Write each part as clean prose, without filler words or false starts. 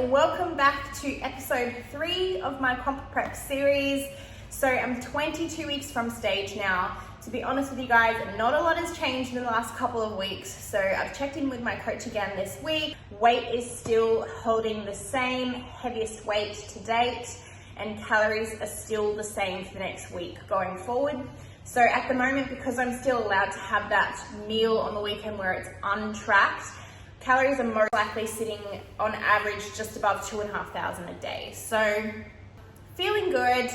welcome back to episode 3 of my comp prep series. So I'm 22 weeks from stage now. To be honest with you guys, not a lot has changed in the last couple of weeks. So I've checked in with my coach again this week. Weight is still holding the same, heaviest weight to date, and calories are still the same for the next week going forward. So at the moment, because I'm still allowed to have that meal on the weekend where it's untracked, calories are most likely sitting on average just above 2,500 a day. So feeling good.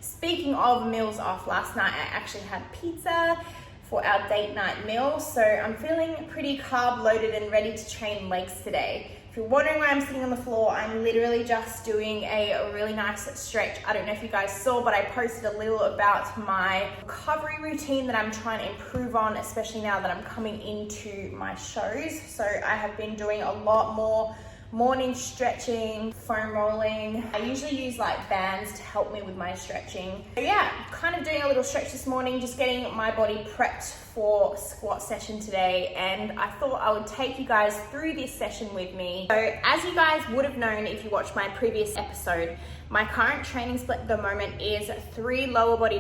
Speaking of meals off, last night I actually had pizza for our date night meal. So I'm feeling pretty carb loaded and ready to train legs today. If you're wondering why I'm sitting on the floor, I'm literally just doing a really nice stretch. I don't know if you guys saw, but I posted a little about my recovery routine that I'm trying to improve on, especially now that I'm coming into my shows. So I have been doing a lot more morning stretching, foam rolling. I usually use like bands to help me with my stretching. So yeah, kind of doing a little stretch this morning, just getting my body prepped for squat session today. And I thought I would take you guys through this session with me. So as you guys would have known if you watched my previous episode, my current training split at the moment is 4 lower body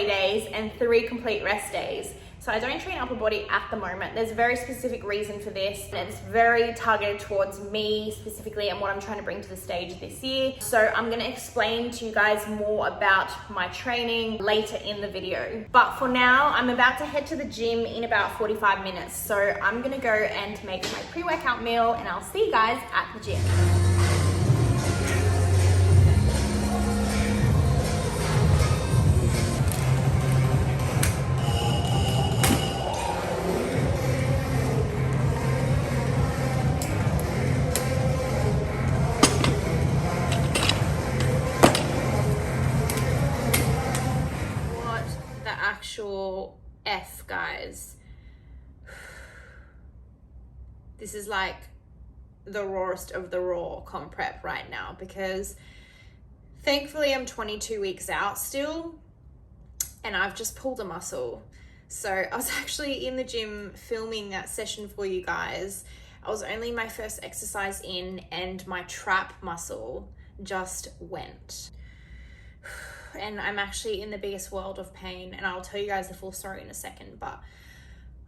days and 3 complete rest days. So I don't train upper body at the moment. There's a very specific reason for this, and it's very targeted towards me specifically and what I'm trying to bring to the stage this year. So I'm gonna explain to you guys more about my training later in the video. But for now, I'm about to head to the gym in about 45 minutes. So I'm gonna go and make my pre-workout meal, and I'll see you guys at the gym. F, guys. This is like the rawest of the raw comp prep right now, because thankfully I'm 22 weeks out still and I've just pulled a muscle. So I was actually in the gym filming that session for you guys. I was only my first exercise in and my trap muscle just went. And I'm actually in the biggest world of pain, and I'll tell you guys the full story in a second, but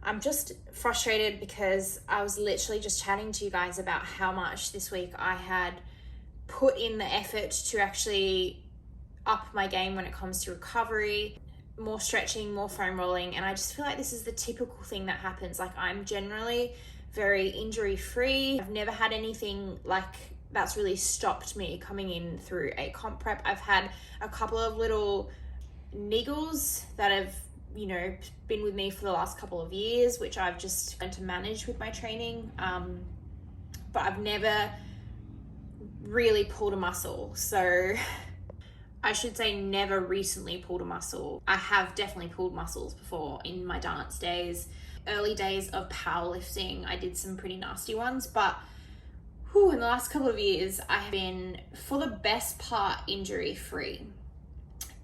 I'm just frustrated because I was literally just chatting to you guys about how much this week I had put in the effort to actually up my game when it comes to recovery, more stretching, more foam rolling, and I just feel like this is the typical thing that happens. Like, I'm generally very injury free. I've never had anything like that's really stopped me coming in through a comp prep. I've had a couple of little niggles that have, been with me for the last couple of years, which I've just learned to manage with my training. But I've never really pulled a muscle. So I should say never recently pulled a muscle. I have definitely pulled muscles before in my dance days. Early days of powerlifting, I did some pretty nasty ones, but in the last couple of years, I have been, for the best part, injury free.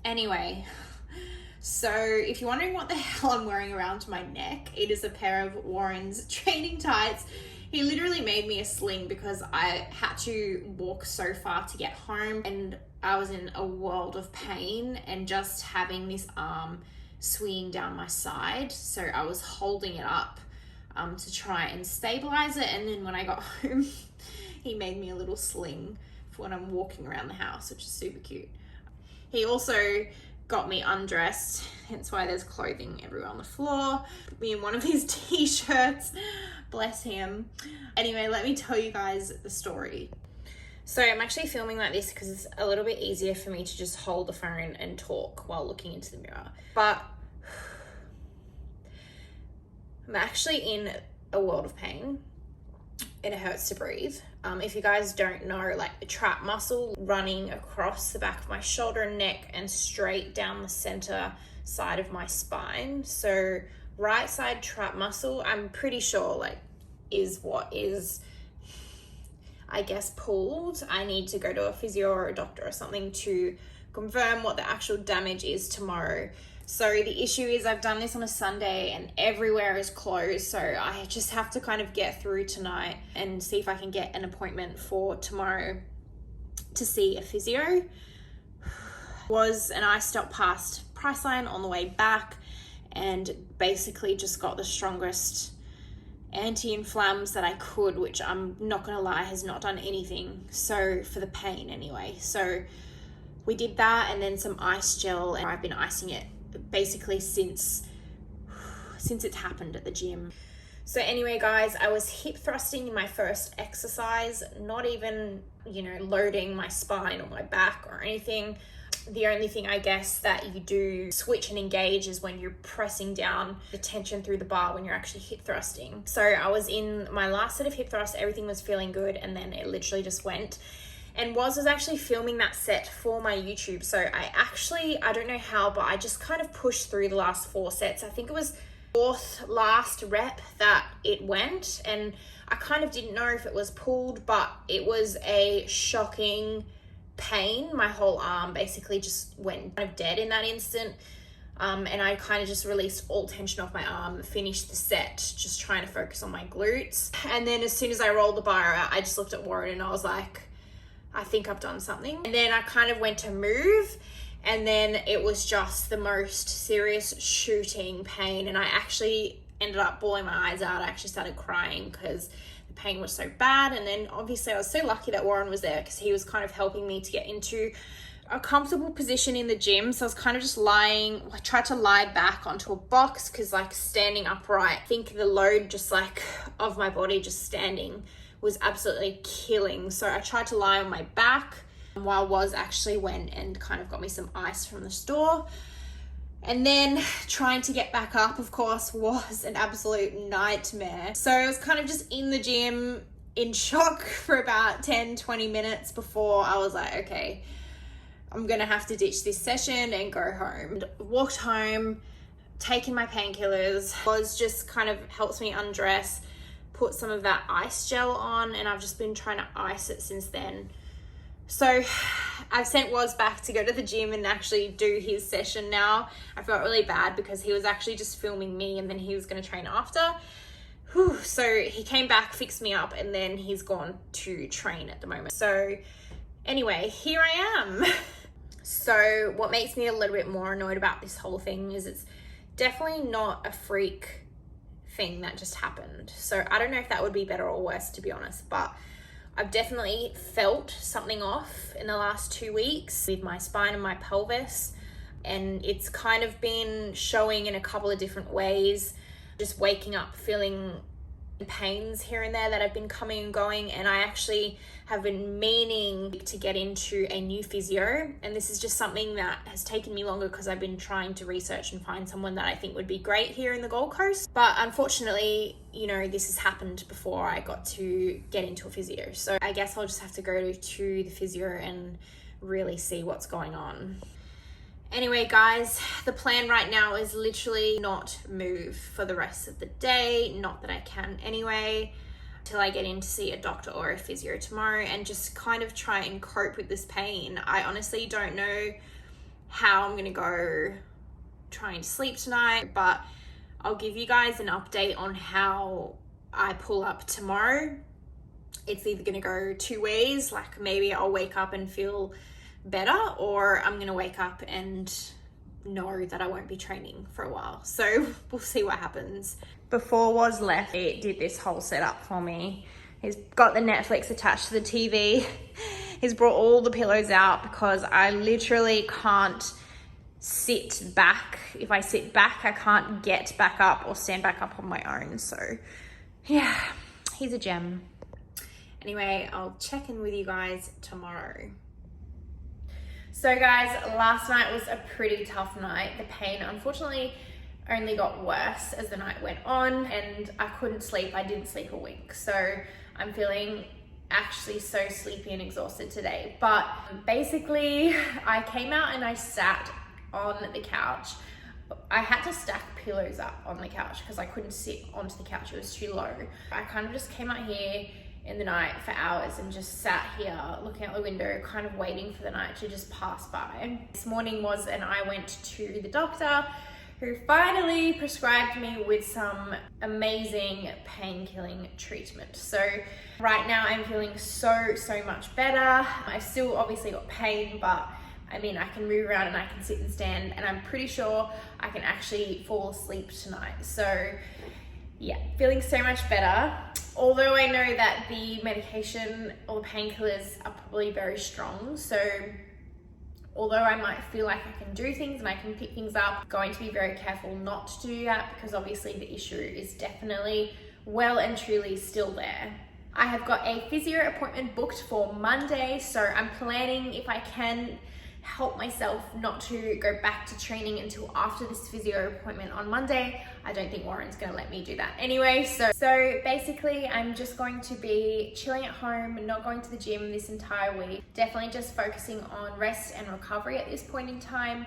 Anyway, so if you're wondering what the hell I'm wearing around my neck, it is a pair of Warren's training tights. He literally made me a sling because I had to walk so far to get home, and I was in a world of pain and just having this arm swinging down my side. So I was holding it up to try and stabilize it, and then when I got home, he made me a little sling for when I'm walking around the house, which is super cute. He also got me undressed, hence why there's clothing everywhere on the floor. Put me in one of his t-shirts, bless him. Anyway, let me tell you guys the story. So I'm actually filming like this because it's a little bit easier for me to just hold the phone and talk while looking into the mirror. But I'm actually in a world of pain. It hurts to breathe. If you guys don't know, like the trap muscle running across the back of my shoulder and neck and straight down the center side of my spine. So right side trap muscle, I'm pretty sure like is what is, I guess, pulled. I need to go to a physio or a doctor or something to confirm what the actual damage is tomorrow. So the issue is I've done this on a Sunday and everywhere is closed. So I just have to kind of get through tonight and see if I can get an appointment for tomorrow to see a physio. I stopped past Priceline on the way back and basically just got the strongest anti-inflams that I could, which I'm not gonna lie has not done anything, so for the pain anyway. So we did that, and then some ice gel, and I've been icing it basically since it's happened at the gym. So anyway guys, I was hip thrusting in my first exercise, not even, loading my spine or my back or anything. The only thing I guess that you do switch and engage is when you're pressing down the tension through the bar when you're actually hip thrusting. So I was in my last set of hip thrust, everything was feeling good, and then it literally just went. And was actually filming that set for my YouTube. So I don't know how, but I just kind of pushed through the last 4 sets. I think it was 4th last rep that it went, and I kind of didn't know if it was pulled, but it was a shocking pain. My whole arm basically just went kind of dead in that instant. And I kind of just released all tension off my arm, finished the set, just trying to focus on my glutes. And then as soon as I rolled the bar out, I just looked at Warren and I was like, I think I've done something. And then I kind of went to move, and then it was just the most serious shooting pain. And I actually ended up bawling my eyes out. I actually started crying because the pain was so bad. And then obviously I was so lucky that Warren was there because he was kind of helping me to get into a comfortable position in the gym. So I was kind of just I tried to lie back onto a box because like standing upright, I think the load just like of my body just standing was absolutely killing. So I tried to lie on my back while Woz actually went and kind of got me some ice from the store. And then trying to get back up, of course, was an absolute nightmare. So I was kind of just in the gym in shock for about 10-20 minutes before I was like, okay, I'm gonna have to ditch this session and go home. Walked home, taken my painkillers. Woz just kind of helps me undress, put some of that ice gel on, and I've just been trying to ice it since then. So I've sent Woz back to go to the gym and actually do his session now. I felt really bad because he was actually just filming me and then he was going to train after. So he came back, fixed me up, and then he's gone to train at the moment. So anyway, here I am. So what makes me a little bit more annoyed about this whole thing is it's definitely not a freak thing that just happened. So I don't know if that would be better or worse, to be honest, but I've definitely felt something off in the last 2 weeks with my spine and my pelvis, and it's kind of been showing in a couple of different ways. Just waking up feeling pains here and there that have been coming and going, and I actually have been meaning to get into a new physio, and this is just something that has taken me longer because I've been trying to research and find someone that I think would be great here in the Gold Coast. But unfortunately, this has happened before I got to get into a physio, so I guess I'll just have to go to the physio and really see what's going on. Anyway guys, the plan right now is literally not move for the rest of the day, not that I can anyway, till I get in to see a doctor or a physio tomorrow, and just kind of try and cope with this pain. I honestly don't know how I'm gonna go trying to sleep tonight, but I'll give you guys an update on how I pull up tomorrow. It's either gonna go 2 ways, like maybe I'll wake up and feel better, or I'm gonna wake up and know that I won't be training for a while. So we'll see what happens. Before Woz left, he did this whole setup for me. He's got the Netflix attached to the TV. He's brought all the pillows out because I literally can't sit back. If I sit back, I can't get back up or stand back up on my own. So yeah, he's a gem. Anyway, I'll check in with you guys tomorrow. So guys, last night was a pretty tough night. The pain unfortunately only got worse as the night went on, and I couldn't sleep. I didn't sleep a wink. So I'm feeling actually so sleepy and exhausted today. But basically I came out and I sat on the couch. I had to stack pillows up on the couch because I couldn't sit onto the couch. It was too low. I kind of just came out here in the night for hours and just sat here looking out the window, kind of waiting for the night to just pass by. This morning I went to the doctor, who finally prescribed me with some amazing pain-killing treatment. So right now I'm feeling so much better. I've still obviously got pain, but I mean, I can move around and I can sit and stand, and I'm pretty sure I can actually fall asleep tonight. So yeah, feeling so much better. Although I know that the medication or the painkillers are probably very strong, so although I might feel like I can do things and I can pick things up, I'm going to be very careful not to do that, because obviously the issue is definitely well and truly still there. I have got a physio appointment booked for Monday, so I'm planning, if I can, help myself not to go back to training until after this physio appointment on Monday. I don't think Warren's gonna let me do that anyway. So basically I'm just going to be chilling at home, not going to the gym this entire week. Definitely just focusing on rest and recovery at this point in time.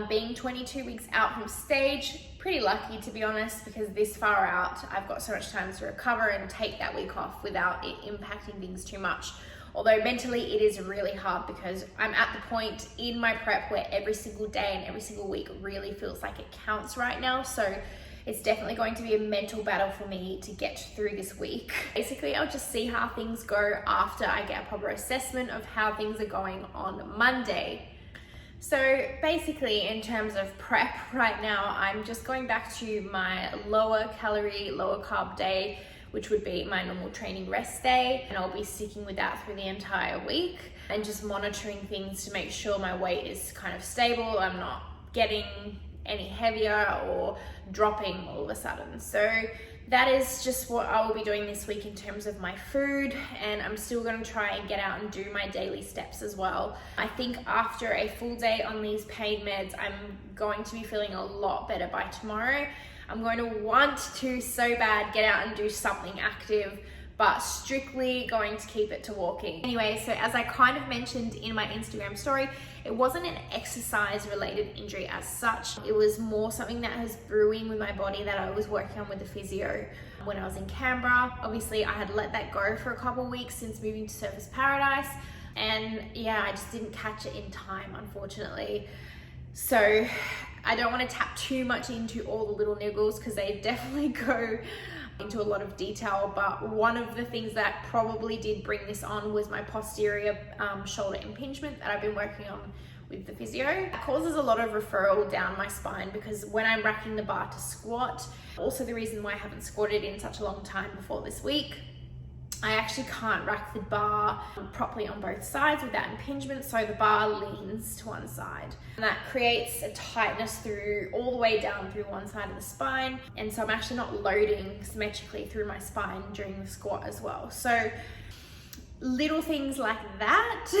Being 22 weeks out from stage, pretty lucky to be honest, because this far out I've got so much time to recover and take that week off without it impacting things too much. Although mentally it is really hard, because I'm at the point in my prep where every single day and every single week really feels like it counts right now. So it's definitely going to be a mental battle for me to get through this week. Basically, I'll just see how things go after I get a proper assessment of how things are going on Monday. So basically, in terms of prep right now, I'm just going back to my lower calorie, lower carb day, which would be my normal training rest day, and I'll be sticking with that through the entire week and just monitoring things to make sure my weight is kind of stable. I'm not getting any heavier or dropping all of a sudden. So that is just what I will be doing this week in terms of my food, and I'm still going to try and get out and do my daily steps as well. I think after a full day on these pain meds, I'm going to be feeling a lot better by tomorrow. I'm going to want to so bad get out and do something active, but strictly going to keep it to walking. Anyway, so as I kind of mentioned in my Instagram story, it wasn't an exercise related injury as such. It was more something that was brewing with my body that I was working on with the physio when I was in Canberra. Obviously I had let that go for a couple of weeks since moving to Surfers Paradise, and yeah, I just didn't catch it in time, unfortunately. So I don't want to tap too much into all the little niggles, because they definitely go into a lot of detail, but one of the things that probably did bring this on was my posterior shoulder impingement that I've been working on with the physio. It causes a lot of referral down my spine, because when I'm racking the bar to squat, also the reason why I haven't squatted in such a long time before this week, I actually can't rack the bar properly on both sides with that impingement, so the bar leans to one side. And that creates a tightness through all the way down through one side of the spine, and so I'm actually not loading symmetrically through my spine during the squat as well. So little things like that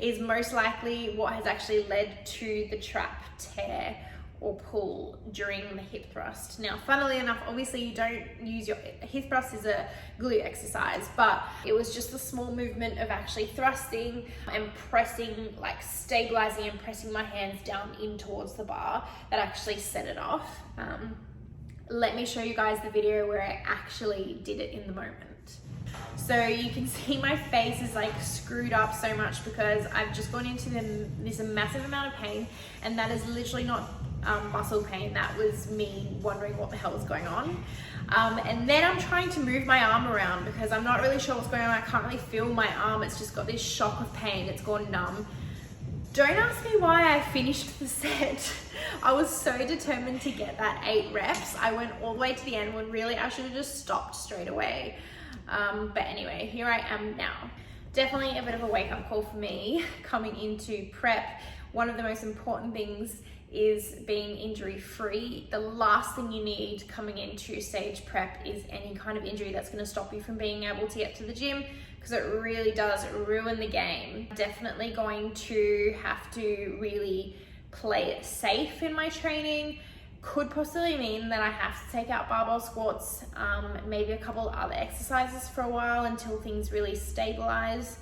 is most likely what has actually led to the trap tear or pull during the hip thrust. Now, funnily enough, obviously you don't use your hip thrust is a glute exercise, but it was just a small movement of actually thrusting and pressing, like stabilizing and pressing my hands down in towards the bar that actually set it off. Let me show you guys the video where I actually did it in the moment. So you can see my face is like screwed up so much because I've just gone into this massive amount of pain, and that is literally not muscle pain. That was me wondering what the hell is going on. And then I'm trying to move my arm around because I'm not really sure what's going on. I can't really feel my arm. It's just got this shock of pain. It's gone numb. Don't ask me why I finished the set. I was so determined to get that 8 reps. I went all the way to the end when really I should have just stopped straight away. But anyway, here I am now. Definitely a bit of a wake-up call for me coming into prep. One of the most important things is being injury-free. The last thing you need coming into stage prep is any kind of injury that's going to stop you from being able to get to the gym, because it really does ruin the game. Definitely going to have to really play it safe in my training. Could possibly mean that I have to take out barbell squats, maybe a couple other exercises for a while until things really stabilize.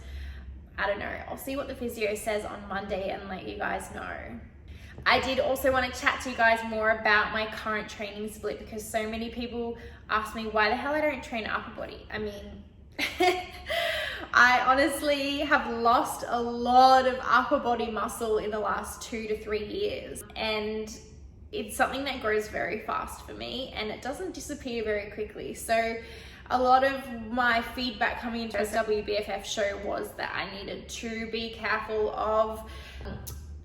I don't know. I'll see what the physio says on Monday and let you guys know. I did also want to chat to you guys more about my current training split, because so many people ask me why the hell I don't train upper body. I mean, I honestly have lost a lot of upper body muscle in the last 2 to 3 years, and it's something that grows very fast for me, and it doesn't disappear very quickly. So a lot of my feedback coming into this WBFF show was that I needed to be careful of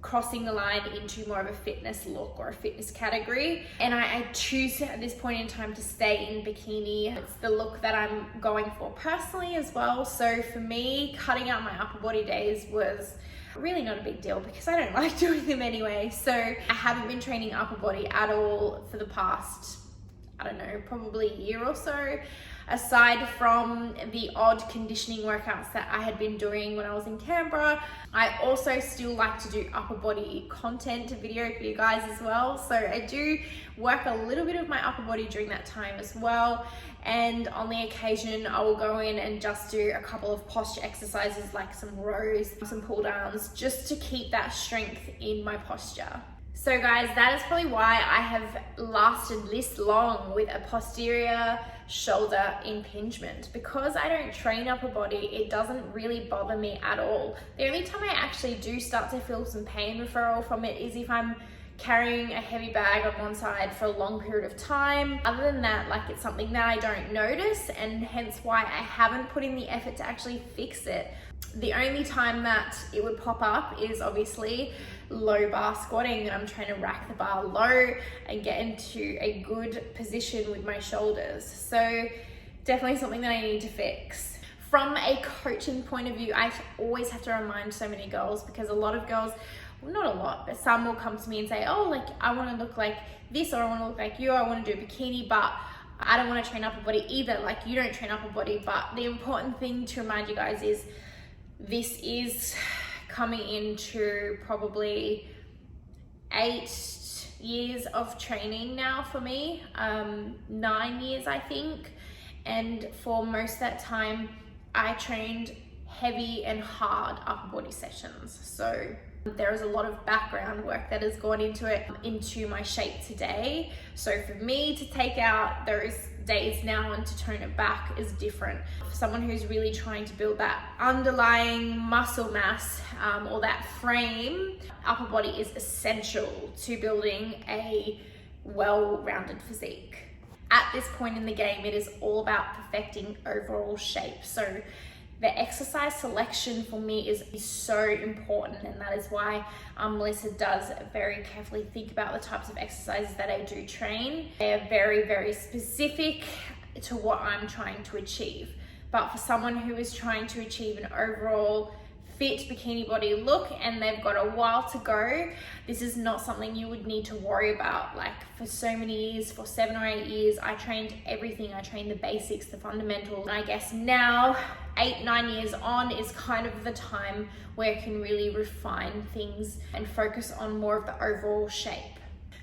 crossing the line into more of a fitness look or a fitness category, and I choose at this point in time to stay in bikini. It's the look that I'm going for personally as well. So for me, cutting out my upper body days was really not a big deal because I don't like doing them anyway. So I haven't been training upper body at all for the past, I don't know, probably a year or so, aside from the odd conditioning workouts that I had been doing when I was in Canberra. I also still like to do upper body content video for you guys as well. So I do work a little bit of my upper body during that time as well. And on the occasion, I will go in and just do a couple of posture exercises like some rows, some pull downs, just to keep that strength in my posture. So guys, that is probably why I have lasted this long with a posterior shoulder impingement. Because I don't train upper body, it doesn't really bother me at all. The only time I actually do start to feel some pain referral from it is if I'm carrying a heavy bag on one side for a long period of time. Other than that, like, it's something that I don't notice, and hence why I haven't put in the effort to actually fix it. The only time that it would pop up is obviously low bar squatting, and I'm trying to rack the bar low and get into a good position with my shoulders. So definitely something that I need to fix. From a coaching point of view, I always have to remind so many girls, because a lot of girls, well, not a lot, but some will come to me and say, oh, like, I want to look like this, or I want to look like you, or I want to do a bikini, but I don't want to train upper body either. Like, you don't train upper body. But the important thing to remind you guys is this is coming into probably 8 years of training now for me, 9 years I think. And for most of that time, I trained heavy and hard upper body sessions. So there is a lot of background work that has gone into it, into my shape today. So for me to take out those days now and to tone it back is different. For someone who's really trying to build that underlying muscle mass, or that frame, upper body is essential to building a well-rounded physique. At this point in the game, it is all about perfecting overall shape. So the exercise selection for me is so important, and that is why Melissa does very carefully think about the types of exercises that I do train. They are very, very specific to what I'm trying to achieve. But for someone who is trying to achieve an overall fit bikini body look and they've got a while to go, this is not something you would need to worry about. Like, for so many years, for 7 or 8 years, I trained everything. I trained the basics, the fundamentals. And I guess now, 8, 9 years on, is kind of the time where I can really refine things and focus on more of the overall shape.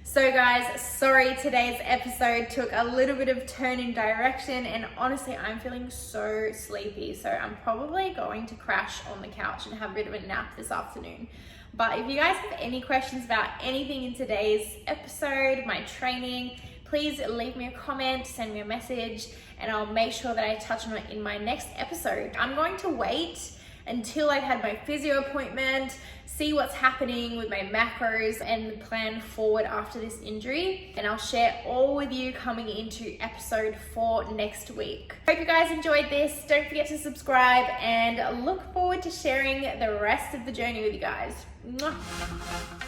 So guys, sorry today's episode took a little bit of turn in direction, and honestly I'm feeling so sleepy, so I'm probably going to crash on the couch and have a bit of a nap this afternoon. But if you guys have any questions about anything in today's episode, my training, please leave me a comment, send me a message, and I'll make sure that I touch on it in my next episode. I'm going to wait until I've had my physio appointment, see what's happening with my macros and plan forward after this injury. And I'll share all with you coming into episode 4 next week. Hope you guys enjoyed this. Don't forget to subscribe, and look forward to sharing the rest of the journey with you guys. Mwah.